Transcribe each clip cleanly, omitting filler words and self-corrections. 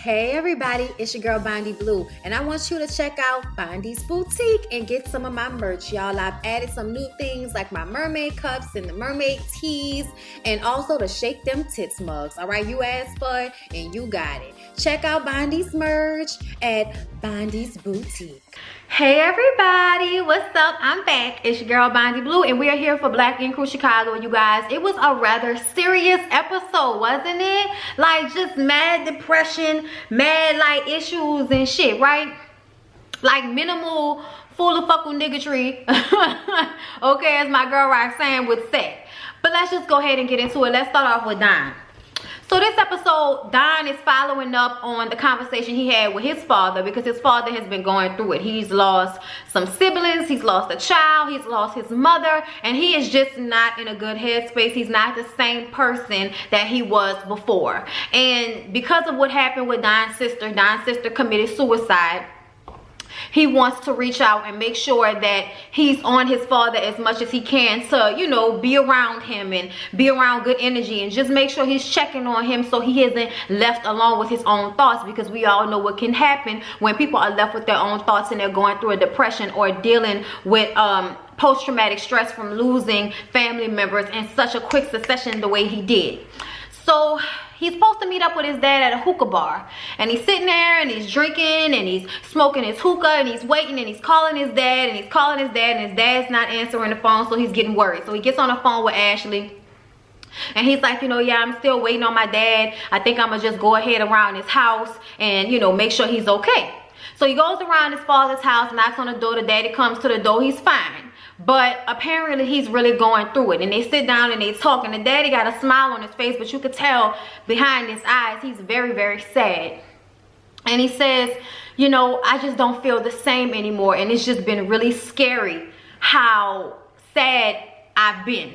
Hey everybody, it's your girl Bondy Blue, and I want you to check out Bondy's Boutique and get some of my merch, y'all. I've added some new things like my mermaid cups and the mermaid tees, and also the Shake Them Tits mugs. All right, you asked for it and you got it. Check out Bondy's merch at Bondy's Boutique. Hey everybody, what's up? I'm back. It's your girl Bondy Blue, and we are here for Black Ink Crew Chicago, you guys. It was a rather serious episode, wasn't it? Like, just mad depression, mad like issues and shit, right? Like minimal full of fucking niggatry. Okay, as my girl Roxanne would say. But let's just go ahead and get into it. Let's start off with Don. So this episode, Don is following up on the conversation he had with his father, because his father has been going through it. He's lost some siblings, he's lost a child, he's lost his mother, and he is just not in a good headspace. He's not the same person that he was before. And because of what happened with Don's sister committed suicide. He wants to reach out and make sure that he's on his father as much as he can to, you know, be around him and be around good energy and just make sure he's checking on him so he isn't left alone with his own thoughts, because we all know what can happen when people are left with their own thoughts and they're going through a depression or dealing with post-traumatic stress from losing family members in such a quick succession the way he did. So he's supposed to meet up with his dad at a hookah bar, and he's sitting there and he's drinking and he's smoking his hookah and he's waiting and he's calling his dad and he's calling his dad, and his dad's not answering the phone, so he's getting worried. So he gets on the phone with Ashley and he's like, you know, yeah, I'm still waiting on my dad. I think I'm gonna just go ahead around his house and, you know, make sure he's okay. So he goes around his father's house, knocks on the door. The daddy comes to the door. He's fine. But apparently he's really going through it. And they sit down and they talk. And the daddy got a smile on his face, but you could tell behind his eyes he's very, very sad. And he says, you know, I just don't feel the same anymore. And it's just been really scary how sad I've been.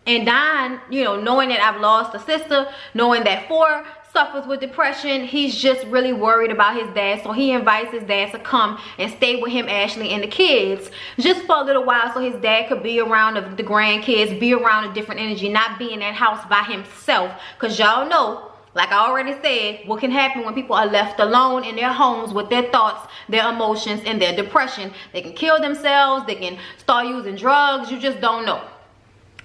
And Don, you know, knowing that I've lost a sister, knowing that 4 suffers with depression, he's just really worried about his dad. So he invites his dad to come and stay with him, Ashley, and the kids just for a little while, so his dad could be around the grandkids, be around a different energy, not be in that house by himself. Because y'all know, like I already said, what can happen when people are left alone in their homes with their thoughts, their emotions, and their depression. They can kill themselves, they can start using drugs, you just don't know.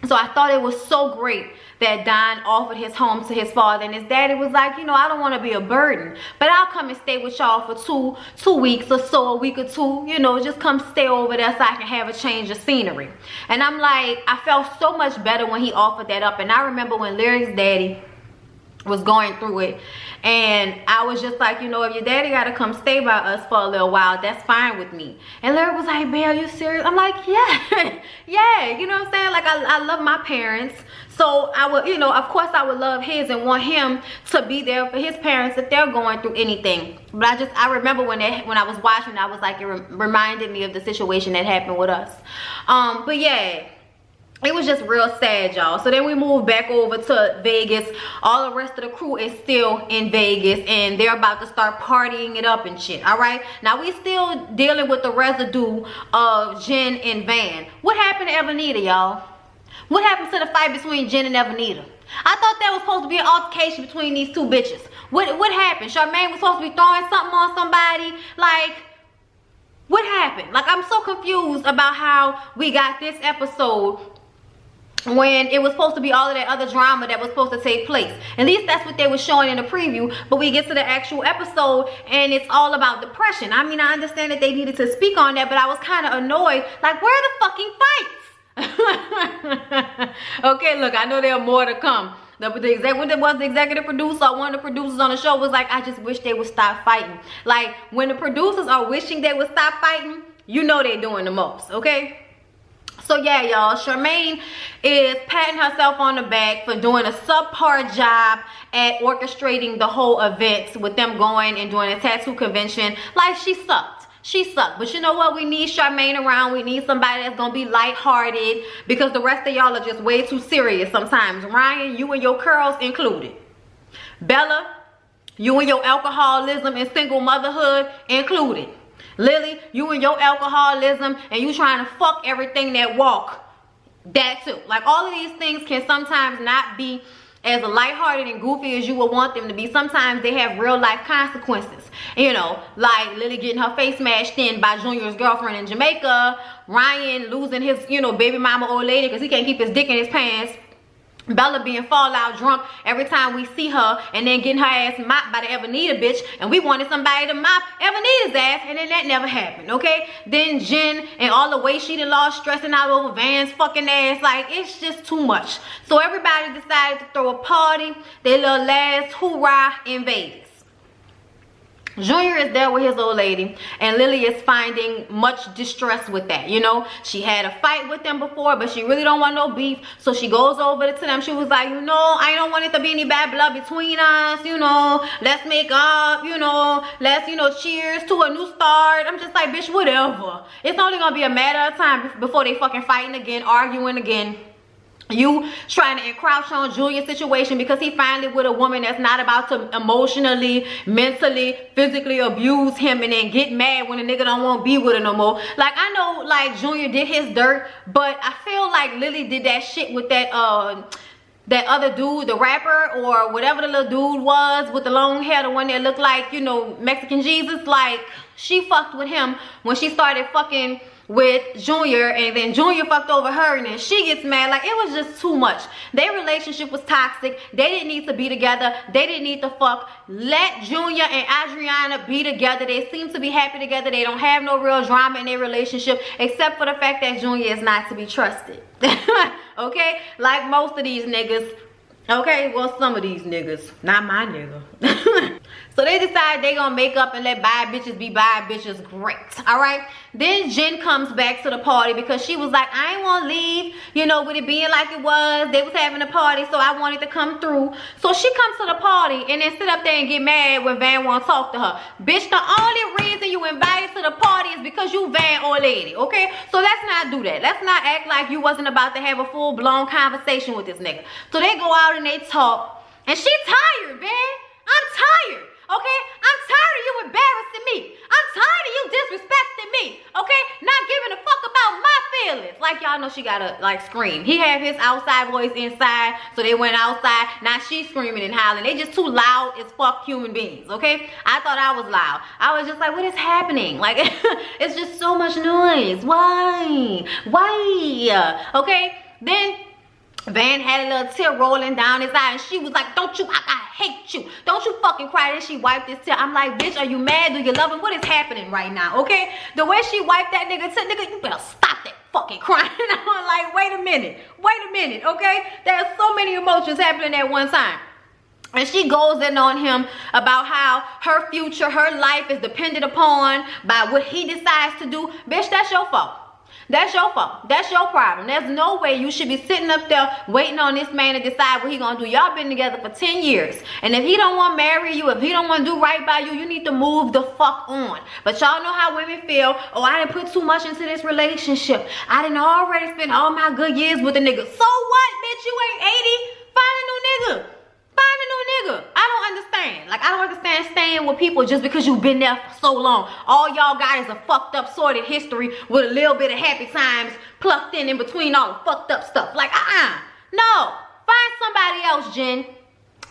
So I thought it was so great that Don offered his home to his father, and his daddy was like, you know, I don't want to be a burden, but I'll come and stay with y'all for two weeks or so, a week or two, you know, just come stay over there so I can have a change of scenery. And I'm like, I felt so much better when he offered that up. And I remember when Lyric's daddy was going through it, and I was just like, you know, if your daddy gotta come stay by us for a little while, that's fine with me. And Lyric was like, babe, are you serious? I'm like, yeah. Yeah, you know what I'm saying? Like, I love my parents, so I would, you know, of course I would love his and want him to be there for his parents if they're going through anything. But I remember when I was watching, I was like, it reminded me of the situation that happened with us. But yeah, it was just real sad, y'all. So then we moved back over to Vegas. All the rest of the crew is still in Vegas, and they're about to start partying it up and shit, all right? Now, we still dealing with the residue of Jen and Van. What happened to Evanita, y'all? What happened to the fight between Jen and Evanita? I thought that was supposed to be an altercation between these two bitches. What happened? Charmaine was supposed to be throwing something on somebody? Like, what happened? Like, I'm so confused about how we got this episode when it was supposed to be all of that other drama that was supposed to take place. At least that's what they were showing in the preview. But we get to the actual episode and it's all about depression. I mean, I understand that they needed to speak on that, but I was kind of annoyed. Like, where are the fucking fights? Okay, look, I know there are more to come. When there was the executive producer, one of the producers on the show was like, I just wish they would stop fighting. Like, when the producers are wishing they would stop fighting, you know they're doing the most, okay? So yeah, y'all, Charmaine is patting herself on the back for doing a subpar job at orchestrating the whole event with them going and doing a tattoo convention. Like, she sucked. She sucked. But you know what? We need Charmaine around. We need somebody that's gonna be lighthearted, because the rest of y'all are just way too serious sometimes. Ryan, you and your curls included. Bella, you and your alcoholism and single motherhood included. Lily, you and your alcoholism and you trying to fuck everything that walk. That too. Like, all of these things can sometimes not be as lighthearted and goofy as you would want them to be, sometimes they have real life consequences. You know, like Lily getting her face smashed in by Junior's girlfriend in Jamaica, Ryan losing his, you know, baby mama old lady because he can't keep his dick in his pants, Bella being fallout drunk every time we see her, and then getting her ass mopped by the Evanita bitch, and we wanted somebody to mop Evanita's ass, and then that never happened, okay? Then Jen and all the weight she done lost stressing out over Van's fucking ass, like, it's just too much. So everybody decided to throw a party, their little last hoorah in Vegas. Junior is there with his old lady, and Lily is finding much distress with that. You know, she had a fight with them before, but she really don't want no beef, so she goes over to them. She was like, you know, I don't want it to be any bad blood between us, you know, let's make up, you know, let's, you know, cheers to a new start. I'm just like, bitch, whatever. It's only gonna be a matter of time before they fucking fighting again, arguing again. You trying to encroach on Julia's situation because he finally with a woman that's not about to emotionally, mentally, physically abuse him and then get mad when a nigga don't want to be with her no more. Like, I know, like, Junior did his dirt, but I feel like Lily did that shit with that other dude, the rapper, or whatever the little dude was with the long hair, the one that looked like, you know, Mexican Jesus. Like, she fucked with him when she started fucking with Junior, and then Junior fucked over her, and then she gets mad. Like, it was just too much. Their relationship was toxic. They didn't need to be together. They didn't need to fuck. Let Junior and Adriana be together. They seem to be happy together. They don't have no real drama in their relationship, except for the fact that Junior is not to be trusted. Okay, like most of these niggas. Okay, well, some of these niggas, not my nigga. So they decide they gonna make up and let bad bitches be bad bitches. Great. All right. Then Jen comes back to the party because she was like, I ain't want to leave, you know, with it being like it was. They was having a party, so I wanted to come through. So she comes to the party and then sit up there and get mad when Van won't talk to her. Bitch, the only reason you invited to the party is because you Van old lady, okay? So let's not do that. Let's not act like you wasn't about to have a full-blown conversation with this nigga. So they go out and they talk, and she tired, Van. I'm tired. Okay, I'm tired of you embarrassing me. I'm tired of you disrespecting me. Okay, not giving a fuck about my feelings. Like, y'all know she gotta like scream. He had his outside voice inside, so they went outside. Now she's screaming and howling. They just too loud as fuck human beings. Okay, I thought I was loud. I was just like, what is happening? Like, it's just so much noise. Why? Okay, then Van had a little tear rolling down his eye, and she was like, don't you, I hate you. Don't you fucking cry. And she wiped this tear. I'm like, bitch, are you mad? Do you love him? What is happening right now? Okay? The way she wiped that nigga tear, nigga, you better stop that fucking crying. I'm like, wait a minute, okay? There's so many emotions happening at one time. And she goes in on him about how her future, her life is dependent upon by what he decides to do. Bitch, that's your fault. That's your fault. That's your problem. There's no way you should be sitting up there waiting on this man to decide what he gonna do. Y'all been together for 10 years. And if he don't want to marry you, if he don't want to do right by you, you need to move the fuck on. But y'all know how women feel. Oh, I didn't put too much into this relationship. I didn't already spend all my good years with a nigga. So what, bitch? You ain't 80. Find a new nigga. Find a new nigga. I don't understand. Like, I don't understand staying with people just because you've been there for so long. All y'all got is a fucked up sordid history with a little bit of happy times plucked in between all the fucked up stuff. Like, no. Find somebody else, Jen.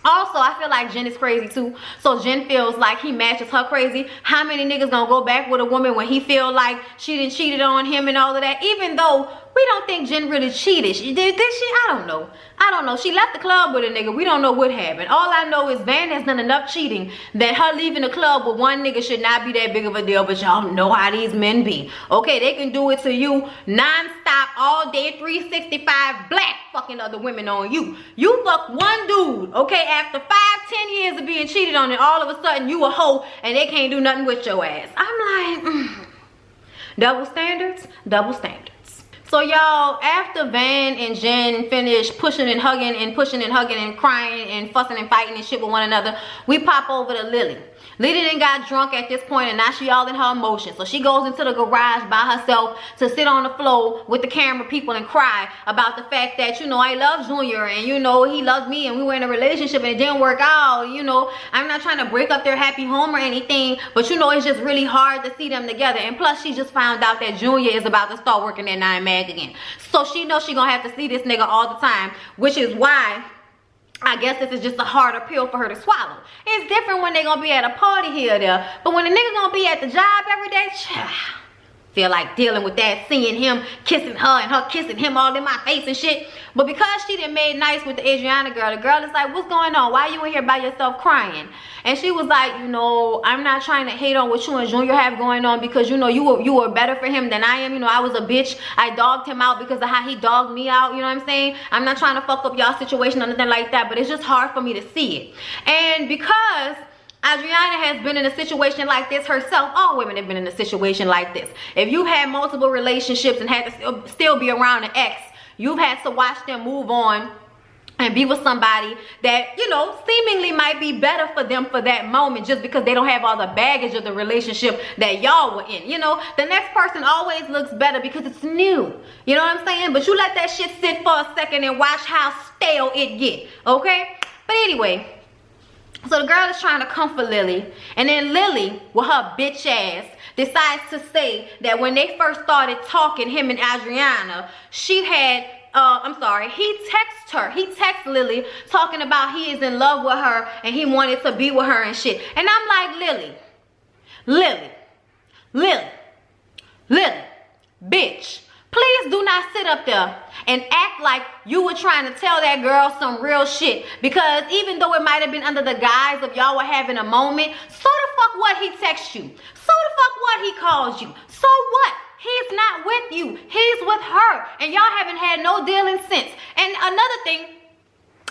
Also, I feel like Jen is crazy too. So Jen feels like he matches her crazy. How many niggas gonna go back with a woman when he feel like she done cheated on him and all of that? Even though we don't think Jen really cheated. Did she? I don't know. She left the club with a nigga. We don't know what happened. All I know is Van has done enough cheating that her leaving the club with one nigga should not be that big of a deal. But y'all know how these men be. Okay, they can do it to you non-stop, all day, 365, black fucking other women on you. You fuck one dude, okay, after 5-10 years of being cheated on, and all of a sudden you a hoe and they can't do nothing with your ass. I'm like, double standards, double standards. So y'all, after Van and Jen finish pushing and hugging and crying and fussing and fighting and shit with one another, we pop over to Lily. Lily done got drunk at this point, and now she all in her emotions. So she goes into the garage by herself to sit on the floor with the camera people and cry about the fact that, you know, I love Junior, and, you know, he loved me, and we were in a relationship and it didn't work out. You know, I'm not trying to break up their happy home or anything, but, you know, it's just really hard to see them together. And plus, she just found out that Junior is about to start working at 9 Mag again. So she knows she gonna have to see this nigga all the time, which is why I guess this is just a harder pill for her to swallow. It's different when they gonna be at a party here or there, but when a nigga gonna be at the job every day, feel like dealing with that, seeing him kissing her and her kissing him all in my face and shit. But because she done made nice with the Adriana girl, the girl is like, what's going on? Why you in here by yourself crying? And she was like, you know, I'm not trying to hate on what you and Junior have going on, because you know you were better for him than I am. You know, I was a bitch. I dogged him out because of how he dogged me out. You know what I'm saying? I'm not trying to fuck up y'all situation or nothing like that, but it's just hard for me to see it. And because Adriana has been in a situation like this herself. All women have been in a situation like this. If you had multiple relationships and had to still be around an ex, you've had to watch them move on and be with somebody that, you know, seemingly might be better for them for that moment, just because they don't have all the baggage of the relationship that y'all were in. You know, the next person always looks better because it's new. You know what I'm saying? But you let that shit sit for a second and watch how stale it get, okay? But anyway, so the girl is trying to comfort Lily, and then Lily, with her bitch ass, decides to say that when they first started talking, him and Adriana, she had, he texts Lily talking about he is in love with her and he wanted to be with her and shit. And I'm like, Lily, bitch, please do not sit up there and act like you were trying to tell that girl some real shit. Because even though it might have been under the guise of y'all were having a moment, so the fuck what he texts you? So the fuck what he calls you? So what? He's not with you. He's with her. And y'all haven't had no dealing since. And another thing,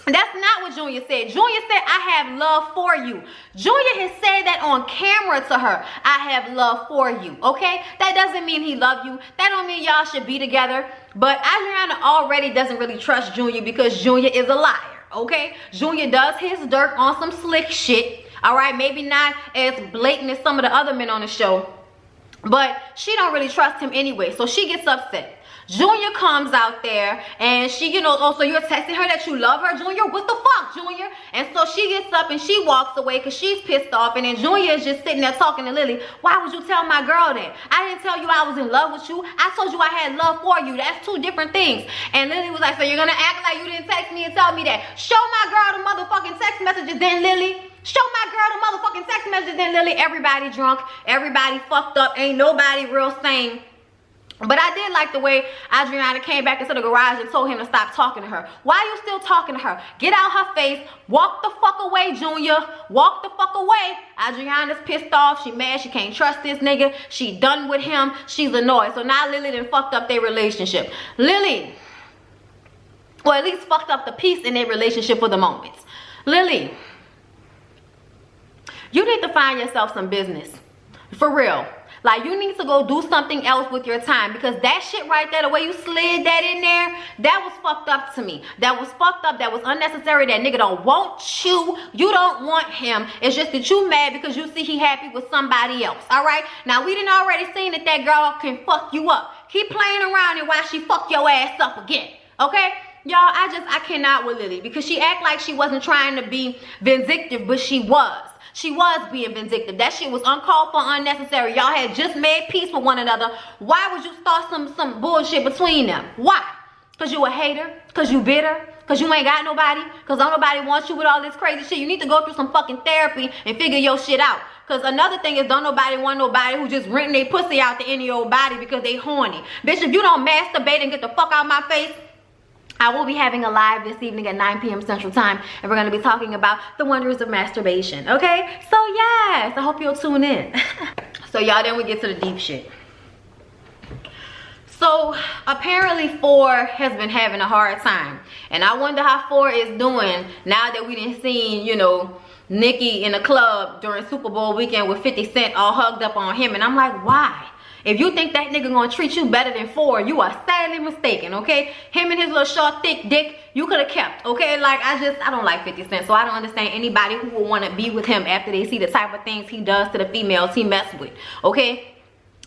that's not what Junior said. Junior said, I have love for you. Junior has said that on camera to her. I have love for you, okay? That doesn't mean he loved you. That don't mean y'all should be together. But Adriana already doesn't really trust Junior because Junior is a liar, okay? Junior does his dirt on some slick shit, all right? Maybe not as blatant as some of the other men on the show, but she don't really trust him anyway, so she gets upset. Junior comes out there and she, you know, oh, so you're texting her that you love her, Junior? What the fuck, Junior? And so she gets up and she walks away because she's pissed off. And then Junior is just sitting there talking to Lily. Why would you tell my girl that? I didn't tell you I was in love with you. I told you I had love for you. That's two different things. And Lily was like, so you're going to act like you didn't text me and tell me that? Show my girl the motherfucking text messages then, Lily. Show my girl the motherfucking text messages then, Lily. Everybody drunk. Everybody fucked up. Ain't nobody real sane. But I did like the way Adriana came back into the garage and told him to stop talking to her. Why are you still talking to her? Get out her face. Walk the fuck away, Junior. Walk the fuck away. Adriana's pissed off. She mad. She can't trust this nigga. She done with him. She's annoyed. So now Lily done fucked up their relationship. Lily, or at least fucked up the peace in their relationship for the moment. Lily, you need to find yourself some business. For real. Like, you need to go do something else with your time, because that shit right there, the way you slid that in there, that was fucked up to me. That was fucked up. That was unnecessary. That nigga don't want you. You don't want him. It's just that you mad because you see he happy with somebody else. All right? Now, we done already seen that that girl can fuck you up. Keep playing around and watch she fuck your ass up again. Okay? Y'all, I cannot with Lily, because she act like she wasn't trying to be vindictive, but she was. She was being vindictive. That shit was uncalled for, unnecessary. Y'all had just made peace with one another. Why would you start some bullshit between them? Why? Because you a hater? Because you bitter? Because you ain't got nobody? Because don't nobody want you with all this crazy shit? You need to go through some fucking therapy and figure your shit out. Because another thing is, don't nobody want nobody who just renting their pussy out to any old body because they horny. Bitch, if you don't masturbate and get the fuck out my face, I will be having a live this evening at 9 p.m. Central Time, and we're going to be talking about the wonders of masturbation, okay? So, yes, I hope you'll tune in. So, y'all, then we get to the deep shit. So, apparently 4 has been having a hard time, and I wonder how 4 is doing now that we done seen, you know, Nicki in the club during Super Bowl weekend with 50 Cent all hugged up on him, and I'm like, why? If you think that nigga gonna treat you better than 4, you are sadly mistaken, okay? Him and his little short, thick dick, you could have kept, okay? Like, I don't like 50 Cent, so I don't understand anybody who will want to be with him after they see the type of things he does to the females he mess with, okay?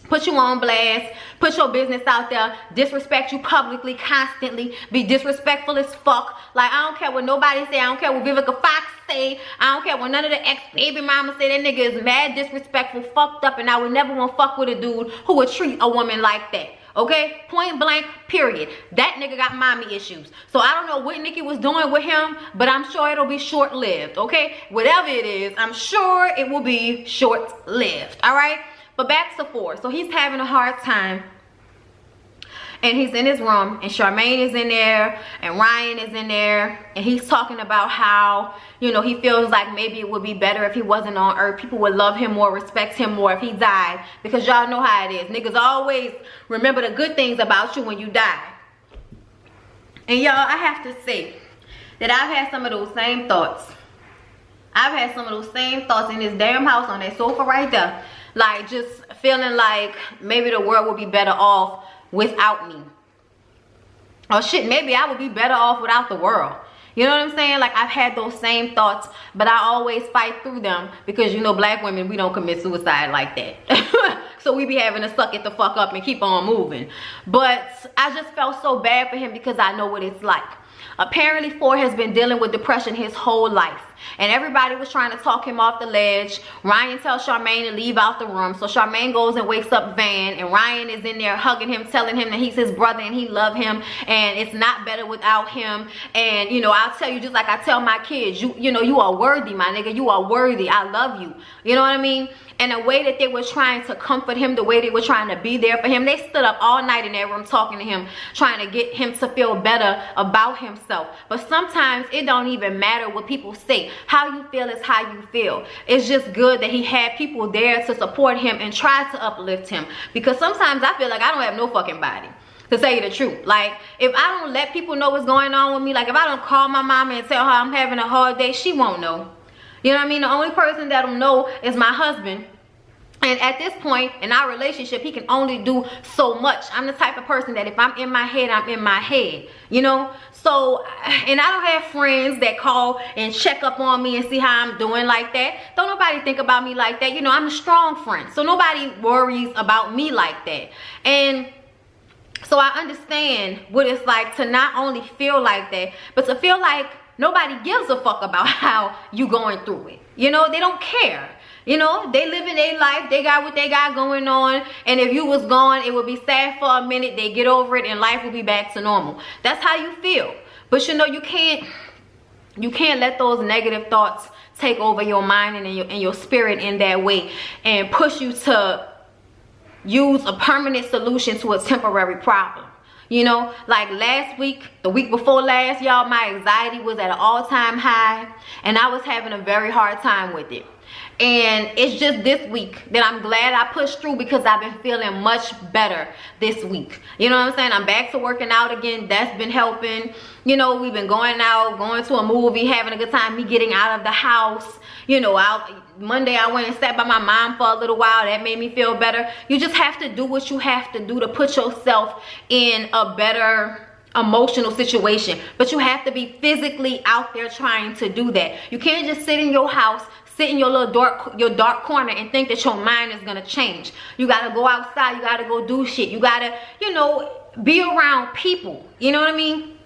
Put you on blast, put your business out there, disrespect you publicly, constantly, be disrespectful as fuck. Like, I don't care what nobody say, I don't care what Vivica Fox say, I don't care what none of the ex-baby mama say. That nigga is mad disrespectful, fucked up, and I would never want to fuck with a dude who would treat a woman like that. Okay, point blank, period. That nigga got mommy issues. So I don't know what Nikki was doing with him, but I'm sure it'll be short-lived, okay? Whatever it is, I'm sure it will be short-lived, all right? But back to 4. So he's having a hard time. And he's in his room, and Charmaine is in there, and Ryan is in there, and he's talking about how, you know, he feels like maybe it would be better if he wasn't on Earth. People would love him more, respect him more if he died, because y'all know how it is. Niggas always remember the good things about you when you die. And y'all, I have to say that I've had some of those same thoughts. I've had some of those same thoughts in this damn house on that sofa right there. Like, just feeling like maybe the world would be better off without me. Or shit, maybe I would be better off without the world. You know what I'm saying? Like, I've had those same thoughts, but I always fight through them because, you know, black women, we don't commit suicide like that. So we be having to suck it the fuck up and keep on moving. But I just felt so bad for him because I know what it's like. Apparently 4 has been dealing with depression his whole life, and everybody was trying to talk him off the ledge. Ryan tells Charmaine to leave out the room, so Charmaine goes and wakes up Van, and Ryan is in there hugging him, telling him that he's his brother and he loves him and it's not better without him. And, you know, I'll tell you, just like I tell my kids, you know, you are worthy, my nigga. You are worthy. I love you. You know what I mean? And the way that they were trying to comfort him, the way they were trying to be there for him, they stood up all night in that room talking to him, trying to get him to feel better about himself. But sometimes it don't even matter what people say. How you feel is how you feel. It's just good that he had people there to support him and try to uplift him. Because sometimes I feel like I don't have no fucking body, to tell you the truth. Like, if I don't let people know what's going on with me, like if I don't call my mama and tell her I'm having a hard day, she won't know. You know what I mean? The only person that'll know is my husband. And at this point in our relationship, he can only do so much. I'm the type of person that if I'm in my head, I'm in my head, you know? So, and I don't have friends that call and check up on me and see how I'm doing like that. Don't nobody think about me like that. You know, I'm a strong friend. So nobody worries about me like that. And so I understand what it's like to not only feel like that, but to feel like nobody gives a fuck about how you going through it. You know, they don't care. You know, they living their life. They got what they got going on. And if you was gone, it would be sad for a minute. They get over it and life will be back to normal. That's how you feel. But you know, you can't let those negative thoughts take over your mind and your spirit in that way and push you to use a permanent solution to a temporary problem. You know, like last week, the week before last, y'all, my anxiety was at an all-time high and I was having a very hard time with it. And it's just this week that I'm glad I pushed through because I've been feeling much better this week. You know what I'm saying? I'm back to working out again. That's been helping. You know, we've been going out, going to a movie, having a good time, me getting out of the house. You know, Monday I went and sat by my mom for a little while. That made me feel better. You just have to do what you have to do to put yourself in a better emotional situation. But you have to be physically out there trying to do that. You can't just sit in your house, sit in your little dark corner and think that your mind is gonna change. You gotta go outside. You gotta go do shit. You gotta, you know, be around people. You know what I mean?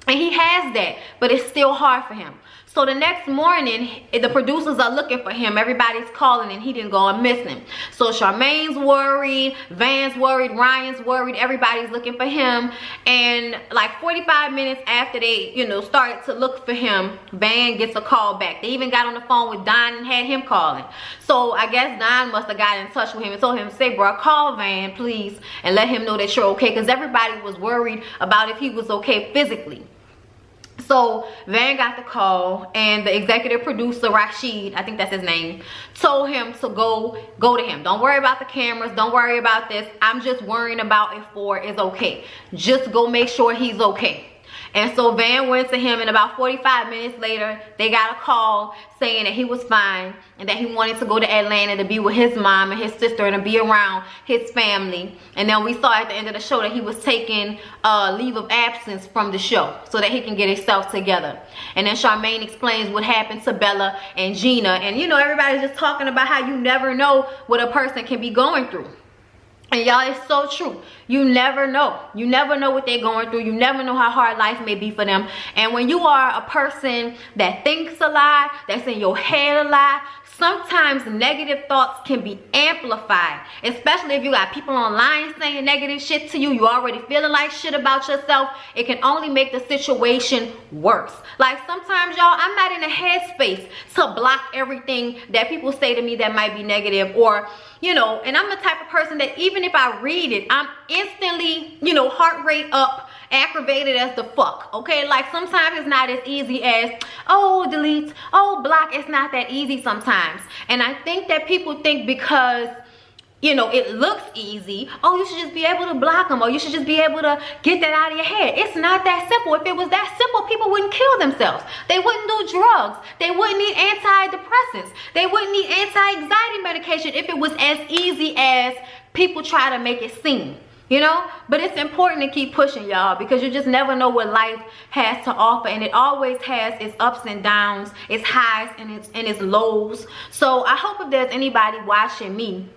And he has that, but it's still hard for him. So the next morning, the producers are looking for him. Everybody's calling and he didn't go and miss him. So Charmaine's worried, Van's worried, Ryan's worried, everybody's looking for him. And like 45 minutes after they, you know, started to look for him, Van gets a call back. They even got on the phone with Don and had him calling. So I guess Don must have got in touch with him and told him, say, bro, call Van, please, and let him know that you're okay. Because everybody was worried about if he was okay physically. So Van got the call and the executive producer, Rashid, I think that's his name, told him to go to him. Don't worry about the cameras. Don't worry about this. I'm just worrying about if 4 is okay. Just go make sure he's okay. And so Van went to him, and about 45 minutes later, they got a call saying that he was fine and that he wanted to go to Atlanta to be with his mom and his sister and to be around his family. And then we saw at the end of the show that he was taking leave of absence from the show so that he can get himself together. And then Charmaine explains what happened to Bella and Gina. And, you know, everybody's just talking about how you never know what a person can be going through. And y'all, it's so true. You never know. You never know what they're going through. You never know how hard life may be for them. And when you are a person that thinks a lot, that's in your head a lot, sometimes negative thoughts can be amplified, especially if you got people online saying negative shit to you. You already feeling like shit about yourself. It can only make the situation worse. Like sometimes, y'all, I'm not in a headspace to block everything that people say to me that might be negative, or, you know, and I'm the type of person that even if I read it, I'm instantly, you know, heart rate up, aggravated as the fuck. Okay, like sometimes it's not as easy as, oh, delete, oh, block. It's not that easy sometimes. And I think that people think because, you know, it looks easy, oh, you should just be able to block them, or you should just be able to get that out of your head. It's not that simple. If it was that simple, people wouldn't kill themselves. They wouldn't do drugs. They wouldn't need antidepressants. They wouldn't need anti-anxiety medication if it was as easy as people try to make it seem. You know, but it's important to keep pushing, y'all, because you just never know what life has to offer, and it always has its ups and downs, its highs and its lows. So I hope if there's anybody watching me,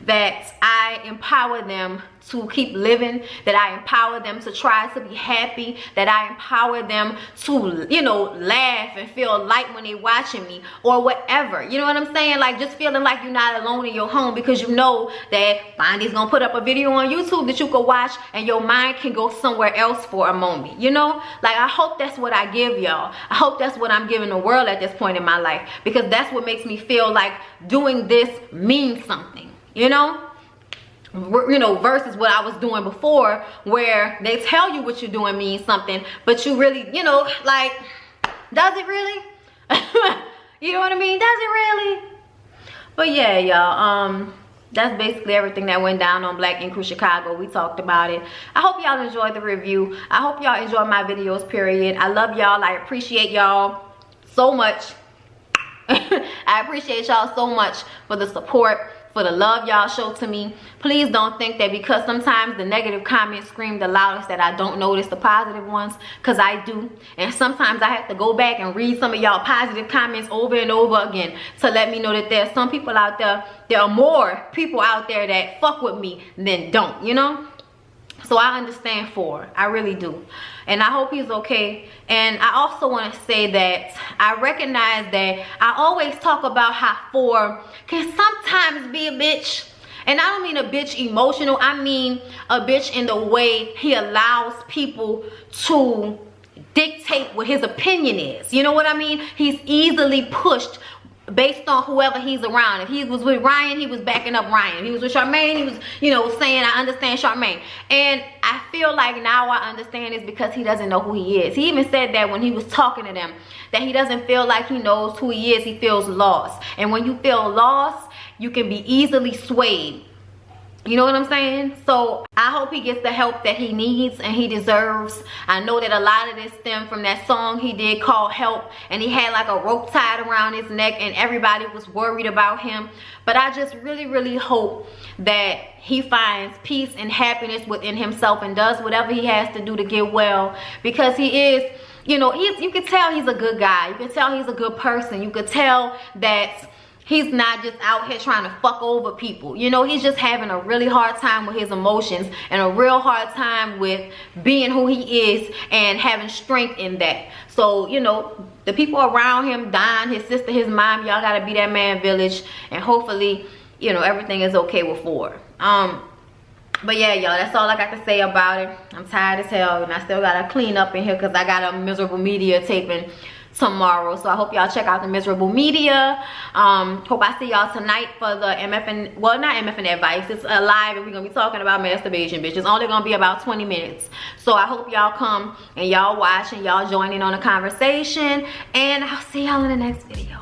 that I empower them to keep living, that I empower them to try to be happy, that I empower them to, you know, laugh and feel light when they're watching me, or whatever. You know what I'm saying? Like just feeling like you're not alone in your home, because you know that Bondy's gonna put up a video on YouTube that you can watch and your mind can go somewhere else for a moment. You know, like I hope that's what I give y'all. I hope that's what I'm giving the world at this point in my life, because that's what makes me feel like doing this means something. You know, versus what I was doing before, where they tell you what you're doing means something, but you really, you know, like, does it really? You know what I mean? Does it really? But yeah, y'all, that's basically everything that went down on Black Ink Crew Chicago. We talked about it. I hope y'all enjoyed the review. I hope y'all enjoy my videos, period. I love y'all. I appreciate y'all so much. I appreciate y'all so much for the support, for the love y'all show to me. Please don't think that because sometimes the negative comments scream the loudest that I don't notice the positive ones, because I do. And sometimes I have to go back and read some of y'all positive comments over and over again to let me know that there's some people out there, there are more people out there that fuck with me than don't, you know? So I understand for, I really do. And I hope he's okay. And I also want to say that I recognize that I always talk about how for can sometimes be a bitch. And I don't mean a bitch emotional. I mean a bitch in the way he allows people to dictate what his opinion is. You know what I mean? He's easily pushed based on whoever he's around. If he was with Ryan, he was backing up Ryan. If he was with Charmaine, he was, you know, saying, I understand Charmaine. And I feel like now I understand this because he doesn't know who he is. He even said that when he was talking to them, that he doesn't feel like he knows who he is. He feels lost. And when you feel lost, you can be easily swayed. You know what I'm saying? So I hope he gets the help that he needs and he deserves. I know that a lot of this stemmed from that song he did called Help, and he had like a rope tied around his neck and everybody was worried about him. But I just really hope that he finds peace and happiness within himself and does whatever he has to do to get well, because he is, you know, you can tell he's a good guy. You can tell he's a good person. You could tell that he's not just out here trying to fuck over people. You know, he's just having a really hard time with his emotions and a real hard time with being who he is and having strength in that. So, you know, the people around him, Don, his sister, his mom, y'all gotta be that man village, and hopefully, you know, everything is okay with Ford. But yeah, y'all, that's all I got to say about it. I'm tired as hell, and I still gotta clean up in here because I got a miserable media taping tomorrow. So I hope y'all check out the miserable media. Hope I see y'all tonight for the MFN, well, not MFN advice, it's a live, and we're gonna be talking about masturbation, bitch. It's only gonna be about 20 minutes. So I hope y'all come and y'all watch and y'all join in on the conversation, and I'll see y'all in the next video.